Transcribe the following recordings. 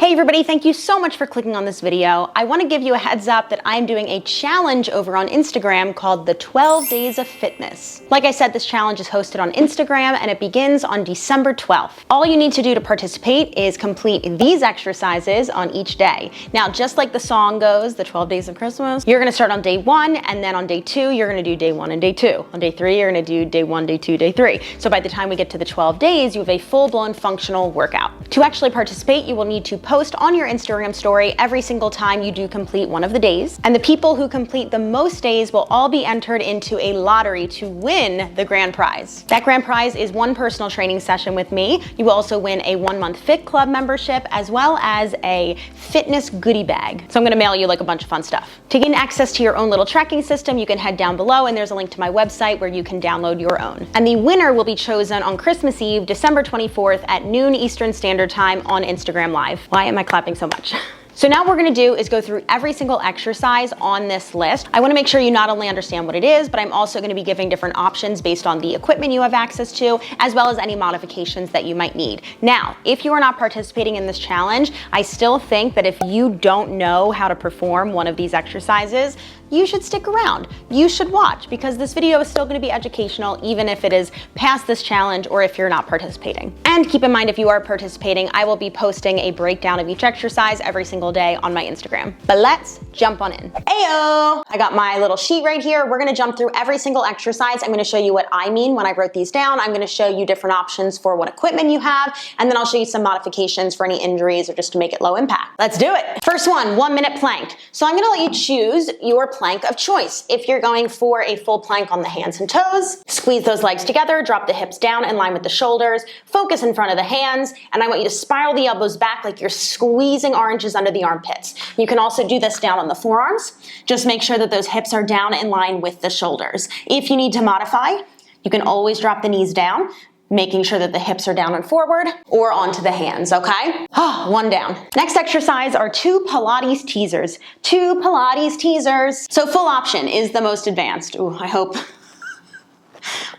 Hey everybody, thank you so much for clicking on this video. I want to give you a heads up that I'm doing a challenge over on Instagram called the 12 Days of Fitness. Like I said, this challenge is hosted on Instagram and it begins on December 12th. All you need to do to participate is complete these exercises on each day. Now, just like the song goes, the 12 Days of Christmas, you're going to start on day 1, and then on day 2, you're going to do day 1 and day 2. On day 3, you're going to do day 1, day 2, day 3. So by the time we get to the 12 days, you have a full-blown functional workout. To actually participate, you will need to post on your Instagram story every single time you do complete one of the days. And the people who complete the most days will all be entered into a lottery to win the grand prize. That grand prize is one personal training session with me. You will also win a 1-month Fit Club membership as well as a fitness goodie bag. So I'm gonna mail you like a bunch of fun stuff. To gain access to your own little tracking system, you can head down below and there's a link to my website where you can download your own. And the winner will be chosen on Christmas Eve, December 24th at noon Eastern Standard Time on Instagram Live. Why am I clapping so much? So now what we're gonna do is go through every single exercise on this list. I wanna make sure you not only understand what it is, but I'm also gonna be giving different options based on the equipment you have access to, as well as any modifications that you might need. Now, if you are not participating in this challenge, I still think that if you don't know how to perform one of these exercises, you should stick around. You should watch, because this video is still gonna be educational even if it is past this challenge or if you're not participating. And keep in mind, if you are participating, I will be posting a breakdown of each exercise every single day on my Instagram. But let's jump on in. Ayo! I got my little sheet right here. We're gonna jump through every single exercise. I'm gonna show you what I mean when I wrote these down. I'm gonna show you different options for what equipment you have, and then I'll show you some modifications for any injuries or just to make it low impact. Let's do it. First one, 1-minute plank. So I'm gonna let you choose your plank of choice. If you're going for a full plank on the hands and toes, squeeze those legs together, drop the hips down in line with the shoulders, focus in front of the hands, and I want you to spiral the elbows back like you're squeezing oranges under the armpits. You can also do this down on the forearms. Just make sure that those hips are down in line with the shoulders. If you need to modify, you can always drop the knees down, making sure that the hips are down and forward or onto the hands, okay? One down. Next exercise are 2 Pilates teasers. 2 Pilates teasers. So full option is the most advanced. Ooh, I hope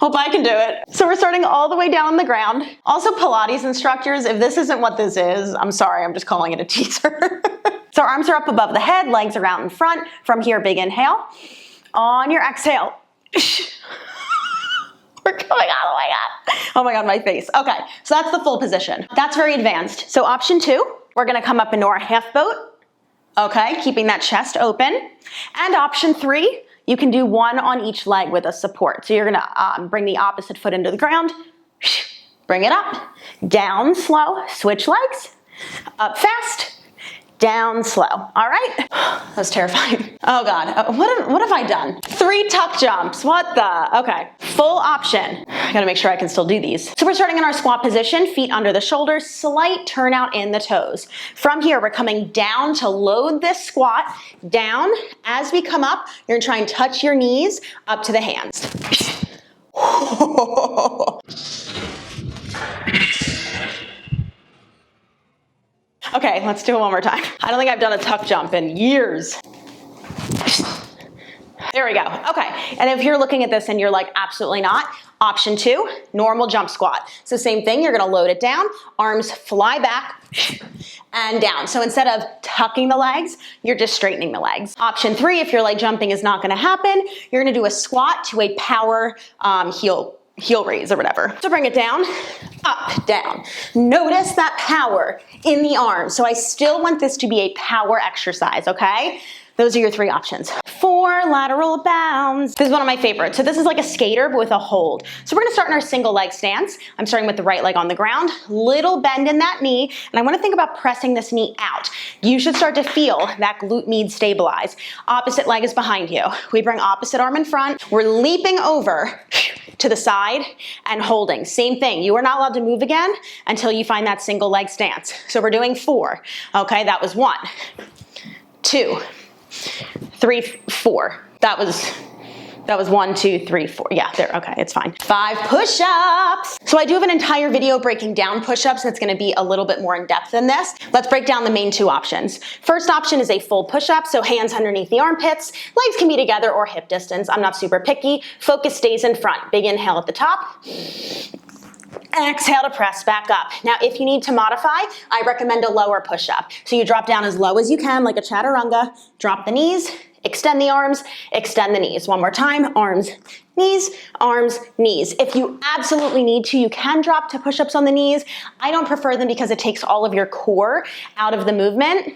I can do it. So we're starting all the way down on the ground. Also, Pilates instructors, if this isn't what this is, I'm sorry, I'm just calling it a teaser. So arms are up above the head, legs are out in front. From here, big inhale. On your exhale. We're going all the way up. Oh my God, my face. Okay, so that's the full position. That's very advanced. So option 2, we're gonna come up into our half boat. Okay, keeping that chest open. And option 3, you can do 1 on each leg with a support. So you're gonna bring the opposite foot into the ground, bring it up, down slow, switch legs, up fast, down slow. All right? That was terrifying. Oh God, what have I done? 3 tuck jumps, what the? Okay, full option. I gotta make sure I can still do these. So we're starting in our squat position, feet under the shoulders, slight turnout in the toes. From here, we're coming down to load this squat, down. As we come up, you're gonna try and touch your knees up to the hands. Okay, let's do it one more time. I don't think I've done a tuck jump in years. There we go. Okay, and if you're looking at this and you're like, absolutely not, option 2, normal jump squat. So same thing, you're gonna load it down, arms fly back and down. So instead of tucking the legs, you're just straightening the legs. Option 3, if you're like jumping is not gonna happen, you're gonna do a squat to a power heel raise or whatever. So bring it down, up, down. Notice that power in the arms. So I still want this to be a power exercise, okay? Those are your 3 options. 4 lateral bounds. This is one of my favorites. So this is like a skater, but with a hold. So we're gonna start in our single leg stance. I'm starting with the right leg on the ground, little bend in that knee, and I wanna think about pressing this knee out. You should start to feel that glute med stabilize. Opposite leg is behind you. We bring opposite arm in front. We're leaping over to the side and holding. Same thing, you are not allowed to move again until you find that single leg stance. So we're doing 4. Okay, that was 1, 2, 3, 4. That was 1, 2, 3, 4. Yeah, there, okay, it's fine. 5 push-ups. So I do have an entire video breaking down push-ups that's gonna be a little bit more in depth than this. Let's break down the main 2 options. First option is a full push-up, so hands underneath the armpits, legs can be together or hip distance. I'm not super picky. Focus stays in front. Big inhale at the top. Exhale to press back up. Now, if you need to modify, I recommend a lower push-up. So you drop down as low as you can, like a chaturanga, drop the knees, extend the arms, extend the knees. One more time, arms, knees, arms, knees. If you absolutely need to, you can drop to push-ups on the knees. I don't prefer them because it takes all of your core out of the movement.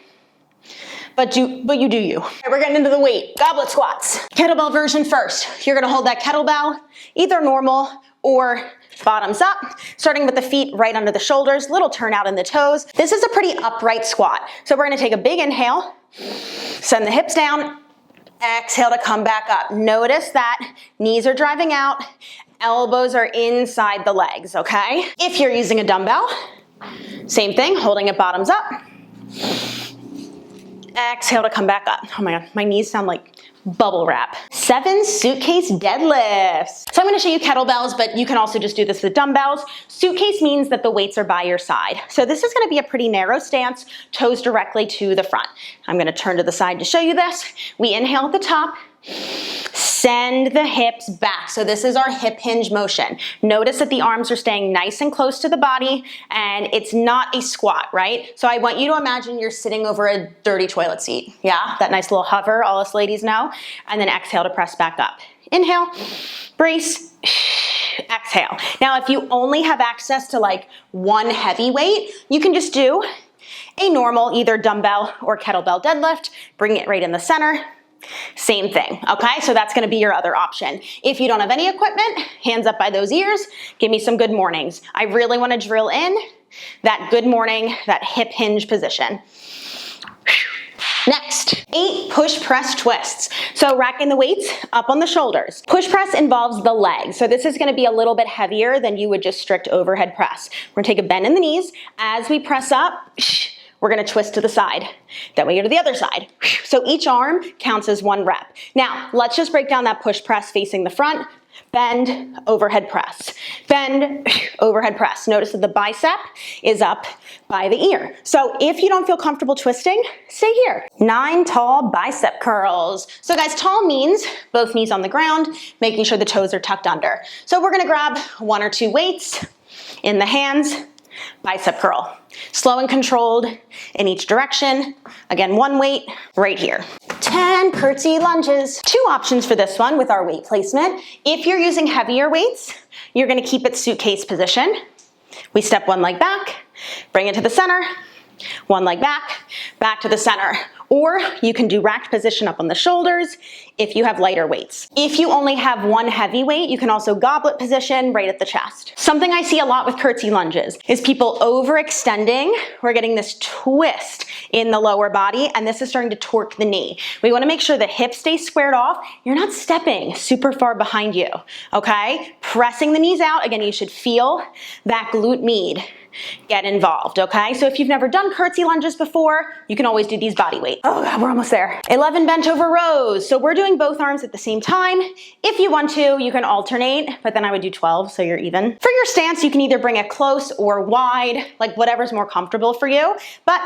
But you do you. All right, we're getting into the weight. Goblet squats. Kettlebell version first. You're gonna hold that kettlebell, either normal or bottoms up, starting with the feet right under the shoulders, little turnout in the toes. This is a pretty upright squat. So we're gonna take a big inhale, send the hips down, exhale to come back up. Notice that knees are driving out, elbows are inside the legs, okay? If you're using a dumbbell, same thing, holding it bottoms up. Exhale to come back up. Oh my God, my knees sound like bubble wrap. 7 suitcase deadlifts. So I'm gonna show you kettlebells, but you can also just do this with dumbbells. Suitcase means that the weights are by your side. So this is gonna be a pretty narrow stance, toes directly to the front. I'm gonna turn to the side to show you this. We inhale at the top, send the hips back. So this is our hip hinge motion. Notice that the arms are staying nice and close to the body and it's not a squat, right? So I want you to imagine you're sitting over a dirty toilet seat. Yeah, that nice little hover, all us ladies know. And then exhale to press back up. Inhale, brace, exhale. Now, if you only have access to like one heavy weight, you can just do a normal either dumbbell or kettlebell deadlift, bring it right in the center. Same thing, okay? So that's gonna be your other option. If you don't have any equipment, hands up by those ears, give me some good mornings. I really wanna drill in that good morning, that hip hinge position. Next, 8 push press twists. So racking the weights up on the shoulders. Push press involves the legs. So this is gonna be a little bit heavier than you would just strict overhead press. We're gonna take a bend in the knees. As we press up, we're gonna twist to the side. Then we go to the other side. So each arm counts as 1 rep. Now, let's just break down that push press facing the front. Bend, overhead press. Bend, overhead press. Notice that the bicep is up by the ear. So if you don't feel comfortable twisting, stay here. 9 tall bicep curls. So guys, tall means both knees on the ground, making sure the toes are tucked under. So we're gonna grab 1 or 2 weights in the hands, bicep curl. Slow and controlled in each direction. Again, 1 weight right here. 10 curtsy lunges. 2 options for this one with our weight placement. If you're using heavier weights, you're gonna keep it suitcase position. We step 1 leg back, bring it to the center, 1 leg back to the center. Or you can do racked position up on the shoulders if you have lighter weights. If you only have 1 heavy weight, you can also goblet position right at the chest. Something I see a lot with curtsy lunges is people overextending. We're getting this twist in the lower body, and this is starting to torque the knee. We wanna make sure the hips stay squared off. You're not stepping super far behind you, okay? Pressing the knees out. Again, you should feel that glute med. Get involved, okay? So if you've never done curtsy lunges before, you can always do these body weights. Oh God, we're almost there. 11 bent over rows. So we're doing both arms at the same time. If you want to, you can alternate, but then I would do 12 so you're even. For your stance, you can either bring it close or wide, like whatever's more comfortable for you, but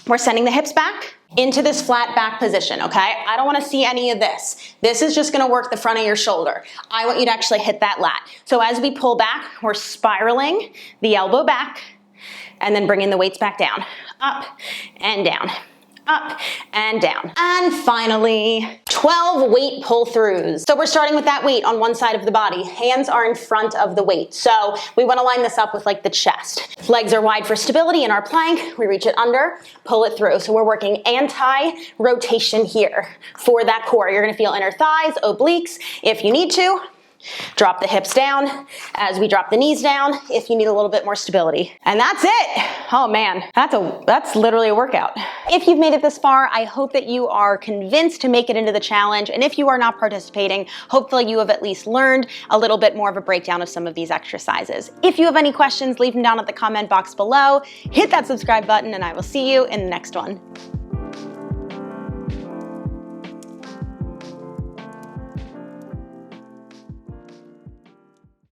we're sending the hips back into this flat back position, okay? I don't wanna see any of this. This is just gonna work the front of your shoulder. I want you to actually hit that lat. So as we pull back, we're spiraling the elbow back and then bringing the weights back down, up and down, up and down. And finally, 12 weight pull-throughs. So we're starting with that weight on one side of the body. Hands are in front of the weight. So we wanna line this up with like the chest. Legs are wide for stability in our plank. We reach it under, pull it through. So we're working anti-rotation here for that core. You're gonna feel inner thighs, obliques. If you need to, drop the hips down as we drop the knees down if you need a little bit more stability. And that's it. Oh man, that's literally a workout. If you've made it this far, I hope that you are convinced to make it into the challenge. And if you are not participating, hopefully you have at least learned a little bit more of a breakdown of some of these exercises. If you have any questions, leave them down at the comment box below. Hit that subscribe button and I will see you in the next one.